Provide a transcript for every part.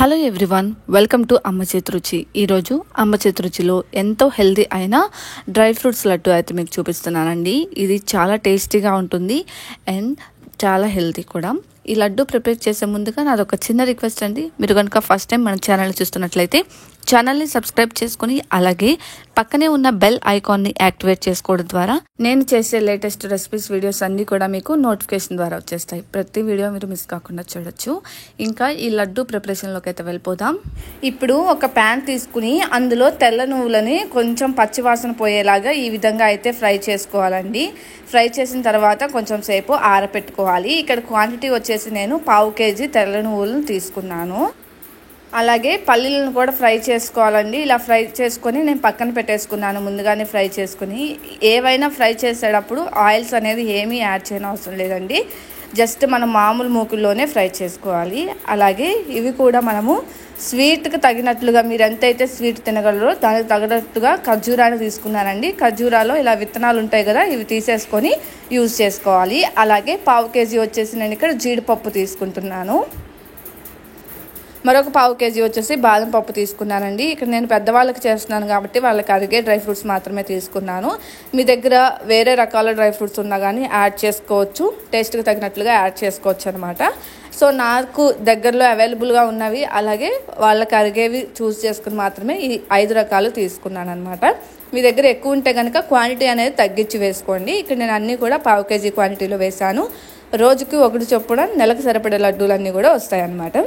Hello everyone, welcome to అమ్మ చేతి రుచి. ఈరోజు అమ్మ చేతి రుచిలో ఎంతో హెల్తీ అయిన డ్రై ఫ్రూట్స్ లడ్డు అయితే మీకు చూపిస్తున్నానండి. ఇది చాలా టేస్టీగా ఉంటుంది అండ్ చాలా హెల్తీ కూడా. ఈ లడ్డు ప్రిపేర్ చేసే ముందుగా నాది ఒక చిన్న రిక్వెస్ట్ అండి. మీరు కనుక ఫస్ట్ టైం మన ఛానల్ని చూస్తున్నట్లయితే ఛానల్ని సబ్స్క్రైబ్ చేసుకుని అలాగే పక్కనే ఉన్న బెల్ ఐకాన్ని యాక్టివేట్ చేసుకోవడం ద్వారా నేను చేసే లేటెస్ట్ రెసిపీస్ వీడియోస్ అన్నీ కూడా మీకు నోటిఫికేషన్ ద్వారా వచ్చేస్తాయి. ప్రతి వీడియో మీరు మిస్ కాకుండా చూడొచ్చు. ఇంకా ఈ లడ్డు ప్రిపరేషన్లోకి అయితే వెళ్ళిపోదాం. ఇప్పుడు ఒక ప్యాన్ తీసుకుని అందులో తెల్ల నువ్వులని కొంచెం పచ్చివాసన పోయేలాగా ఈ విధంగా అయితే ఫ్రై చేసుకోవాలండి. ఫ్రై చేసిన తర్వాత కొంచెం సేపు ఆరపెట్టుకోవాలి. ఇక్కడ క్వాంటిటీ వచ్చేసి నేను 1/2 kg తెల్ల నువ్వులను తీసుకున్నాను. అలాగే పల్లీలను కూడా ఫ్రై చేసుకోవాలండి. ఇలా ఫ్రై చేసుకొని నేను పక్కన పెట్టేసుకున్నాను. ముందుగానే ఫ్రై చేసుకుని ఏవైనా ఫ్రై చేసేటప్పుడు ఆయిల్స్ అనేది ఏమీ యాడ్ చేయని అవసరం లేదండి. జస్ట్ మనం మామూలు మూకుల్లోనే ఫ్రై చేసుకోవాలి. అలాగే ఇవి కూడా మనము స్వీట్కి తగినట్లుగా మీరు ఎంతైతే స్వీట్ తినగలరో దానికి తగినట్టుగా ఖర్జూరాన్ని తీసుకున్నానండి. ఖర్జూరాలో ఇలా విత్తనాలు ఉంటాయి కదా, ఇవి తీసేసుకొని యూజ్ చేసుకోవాలి. అలాగే 1/2 kg వచ్చేసి నేను ఇక్కడ జీడిపప్పు తీసుకుంటున్నాను. మరొక 1/2 kg వచ్చేసి బాదం పప్పు తీసుకున్నానండి. ఇక్కడ నేను పెద్దవాళ్ళకి చేస్తున్నాను కాబట్టి వాళ్ళకి అరిగే డ్రై ఫ్రూట్స్ మాత్రమే తీసుకున్నాను. మీ దగ్గర వేరే రకాల డ్రై ఫ్రూట్స్ ఉన్నా కానీ యాడ్ చేసుకోవచ్చు, టేస్ట్కి తగినట్లుగా యాడ్ చేసుకోవచ్చు అనమాట. సో నాకు దగ్గరలో అవైలబుల్గా ఉన్నవి అలాగే వాళ్ళకి అరిగేవి చూస్ చేసుకుని మాత్రమే ఈ 5 రకాలు తీసుకున్నాను అనమాట. మీ దగ్గర ఎక్కువ ఉంటే కనుక క్వాంటిటీ అనేది తగ్గించి వేసుకోండి. ఇక్కడ నేను అన్నీ కూడా 1/2 kg క్వాంటిటీలో వేశాను. రోజుకి 1 చొప్పున నెలకు సరిపడే లడ్డూలన్నీ కూడా వస్తాయన్నమాట.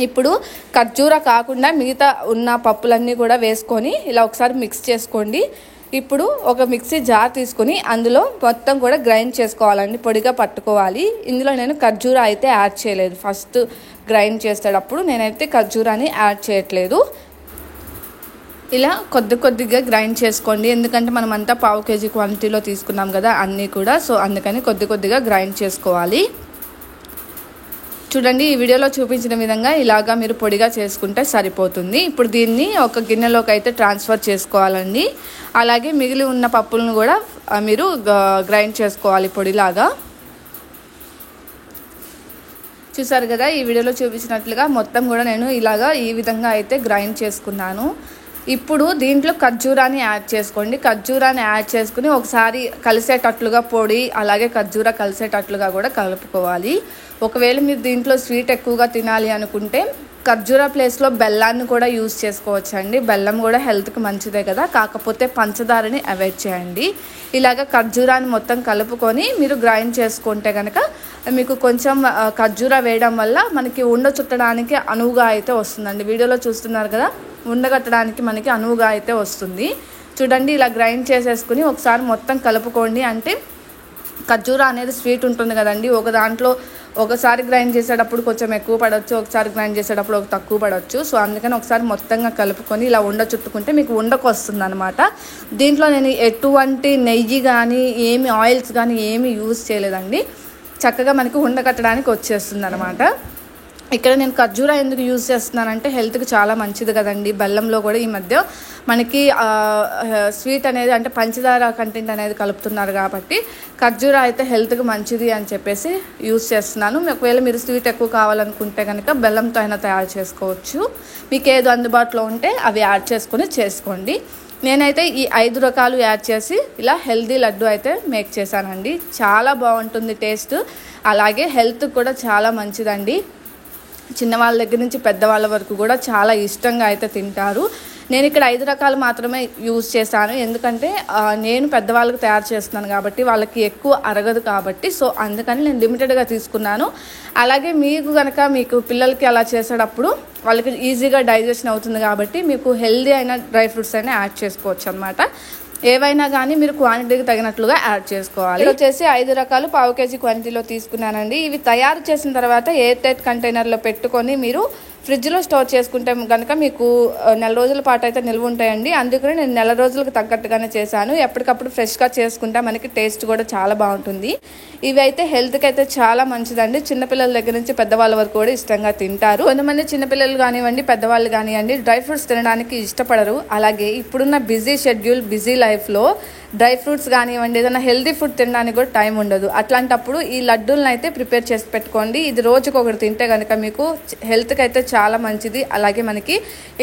ఇప్పుడు ఖర్జూర కాకుండా మిగతా ఉన్న పప్పులన్నీ కూడా వేసుకొని ఇలా ఒకసారి మిక్స్ చేసుకోండి. ఇప్పుడు ఒక మిక్సీ జార్ తీసుకొని అందులో మొత్తం కూడా గ్రైండ్ చేసుకోవాలండి, పొడిగా పట్టుకోవాలి. ఇందులో నేను ఖర్జూర అయితే యాడ్ చేయలేదు. ఫస్ట్ గ్రైండ్ చేసేటప్పుడు నేనైతే ఖర్జూరాని యాడ్ చేయట్లేదు. ఇలా కొద్దిగా గ్రైండ్ చేసుకోండి, ఎందుకంటే మనం అంతా 1/2 kg క్వాంటిటీలో తీసుకున్నాం కదా అన్నీ కూడా. సో అందుకని కొద్దిగా గ్రైండ్ చేసుకోవాలి. చూడండి, ఈ వీడియోలో చూపించిన విధంగా ఇలాగా మీరు పొడిగా చేసుకుంటే సరిపోతుంది. ఇప్పుడు దీన్ని ఒక గిన్నెలోకి అయితే ట్రాన్స్ఫర్ చేసుకోవాలండి. అలాగే మిగిలి ఉన్న పప్పులను కూడా మీరు గ్రైండ్ చేసుకోవాలి పొడిలాగా. చూసారు కదా, ఈ వీడియోలో చూపించినట్లుగా మొత్తం కూడా నేను ఇలాగా ఈ విధంగా అయితే గ్రైండ్ చేసుకున్నాను. ఇప్పుడు దీంట్లో ఖర్జూరాన్ని యాడ్ చేసుకోండి. ఖర్జూరాన్ని యాడ్ చేసుకుని ఒకసారి కలిసేటట్లుగా పొడి అలాగే ఖర్జూర కలిసేటట్లుగా కూడా కలుపుకోవాలి. ఒకవేళ మీరు దీంట్లో స్వీట్ ఎక్కువగా తినాలి అనుకుంటే ఖర్జూర ప్లేస్లో బెల్లాన్ని కూడా యూజ్ చేసుకోవచ్చు అండి. బెల్లం కూడా హెల్త్కి మంచిదే కదా, కాకపోతే పంచదారని అవాయిడ్ చేయండి. ఇలాగ ఖర్జూరాన్ని మొత్తం కలుపుకొని మీరు గ్రైండ్ చేసుకుంటే కనుక మీకు కొంచెం ఖర్జూర వేయడం వల్ల మనకి ఉండ చుట్టడానికి అనువుగా అయితే వస్తుందండి. వీడియోలో చూస్తున్నారు కదా, ఉండగట్టడానికి మనకి అనువుగా అయితే వస్తుంది. చూడండి, ఇలా గ్రైండ్ చేసేసుకుని ఒకసారి మొత్తం కలుపుకోండి. అంటే ఖర్జూర అనేది స్వీట్ ఉంటుంది కదండి, ఒక దాంట్లో ఒకసారి గ్రైండ్ చేసేటప్పుడు కొంచెం ఎక్కువ పడవచ్చు, ఒకసారి గ్రైండ్ చేసేటప్పుడు ఒక తక్కువ పడవచ్చు. సో అందుకని ఒకసారి మొత్తంగా కలుపుకొని ఇలా ఉండ చుట్టుకుంటే మీకు ఉండకు వస్తుంది అనమాట. దీంట్లో నేను ఎటువంటి నెయ్యి కానీ ఏమి ఆయిల్స్ కానీ ఏమి యూజ్ చేయలేదండి. చక్కగా మనకి ఉండకట్టడానికి వచ్చేస్తుంది అనమాట. ఇక్కడ నేను ఖర్జూర ఎందుకు యూజ్ చేస్తున్నానంటే హెల్త్కి చాలా మంచిది కదండి. బెల్లంలో కూడా ఈ మధ్య మనకి స్వీట్ అనేది అంటే పంచదార కంటెంట్ అనేది కలుపుతున్నారు కాబట్టి ఖర్జూర అయితే హెల్త్కి మంచిది అని చెప్పేసి యూజ్ చేస్తున్నాను. ఒకవేళ మీరు స్వీట్ ఎక్కువ కావాలనుకుంటే కనుక బెల్లంతో అయినా తయారు చేసుకోవచ్చు. మీకు ఏదో అందుబాటులో ఉంటే అవి యాడ్ చేసుకొని చేసుకోండి. నేనైతే ఈ 5 రకాలు యాడ్ చేసి ఇలా హెల్తీ లడ్డు అయితే మేక్ చేశానండి. చాలా బాగుంటుంది టేస్ట్, అలాగే హెల్త్ కూడా చాలా మంచిదండి. చిన్నవాళ్ళ దగ్గర నుంచి పెద్దవాళ్ళ వరకు కూడా చాలా ఇష్టంగా అయితే తింటారు. నేను ఇక్కడ 5 రకాలు మాత్రమే యూజ్ చేశాను, ఎందుకంటే నేను పెద్దవాళ్ళకి తయారు చేస్తున్నాను కాబట్టి వాళ్ళకి ఎక్కువ అరగదు కాబట్టి. సో అందుకని నేను లిమిటెడ్గా తీసుకున్నాను. అలాగే మీకు పిల్లలకి అలా చేసేటప్పుడు వాళ్ళకి ఈజీగా డైజెషన్ అవుతుంది కాబట్టి మీకు హెల్దీ అయిన డ్రై ఫ్రూట్స్ అయినా యాడ్ చేసుకోవచ్చు అనమాట. ఏవైనా కానీ మీరు క్వాంటిటీకి తగినట్లుగా యాడ్ చేసుకోవాలి. వచ్చేసి 5 రకాలు 1/2 kg క్వాంటిటీలో తీసుకున్నానండి. ఇవి తయారు చేసిన తర్వాత ఎయిర్ టైట్ కంటైనర్లో పెట్టుకొని మీరు ఫ్రిడ్జ్లో స్టోర్ చేసుకుంటే కనుక మీకు నెల రోజుల పాటు అయితే నిల్వ ఉంటాయండి. అందుకని నేను నెల రోజులకు తగ్గట్టుగానే చేశాను. ఎప్పటికప్పుడు ఫ్రెష్గా చేసుకుంటే మనకి టేస్ట్ కూడా చాలా బాగుంటుంది. ఇవి అయితే హెల్త్కి అయితే చాలా మంచిదండి. చిన్నపిల్లల దగ్గర నుంచి పెద్దవాళ్ళ వరకు కూడా ఇష్టంగా తింటారు. కొంతమంది చిన్నపిల్లలు కానివ్వండి పెద్దవాళ్ళు కానివ్వండి డ్రై ఫ్రూట్స్ తినడానికి ఇష్టపడరు. అలాగే ఇప్పుడున్న బిజీ షెడ్యూల్ బిజీ లైఫ్లో డ్రై ఫ్రూట్స్ కానివ్వండి, ఏదైనా హెల్దీ ఫుడ్ తినడానికి కూడా టైం ఉండదు. అట్లాంటప్పుడు ఈ లడ్డూలను అయితే ప్రిపేర్ చేసి పెట్టుకోండి. ఇది రోజుకు ఒకటి తింటే కనుక మీకు హెల్త్కి అయితే చాలా మంచిది. అలాగే మనకి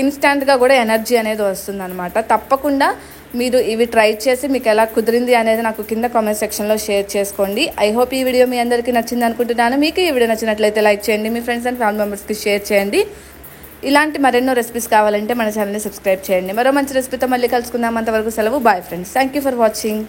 ఇన్స్టెంట్గా కూడా ఎనర్జీ అనేది వస్తుంది అనమాట. తప్పకుండా మీరు ఇవి ట్రై చేసి మీకు ఎలా కుదిరింది అనేది నాకు కింద కామెంట్ సెక్షన్లో షేర్ చేసుకోండి. ఐ హోప్ ఈ వీడియో మీ అందరికీ నచ్చింది అనుకుంటున్నాను. మీకు ఈ వీడియో నచ్చినట్లయితే లైక్ చేయండి, మీ ఫ్రెండ్స్ అండ్ ఫ్యామిలీ మెంబర్స్కి షేర్ చేయండి. ఇలాంటి మరెన్నో రెసిపీస్ కావాలంటే మన ఛానల్ని సబ్స్క్రైబ్ చేయండి. మరో మంచి రెసిపీతో మళ్ళీ కలుసుకుందాం. అంతవరకు సెలవు. Bye friends. Thank you for watching.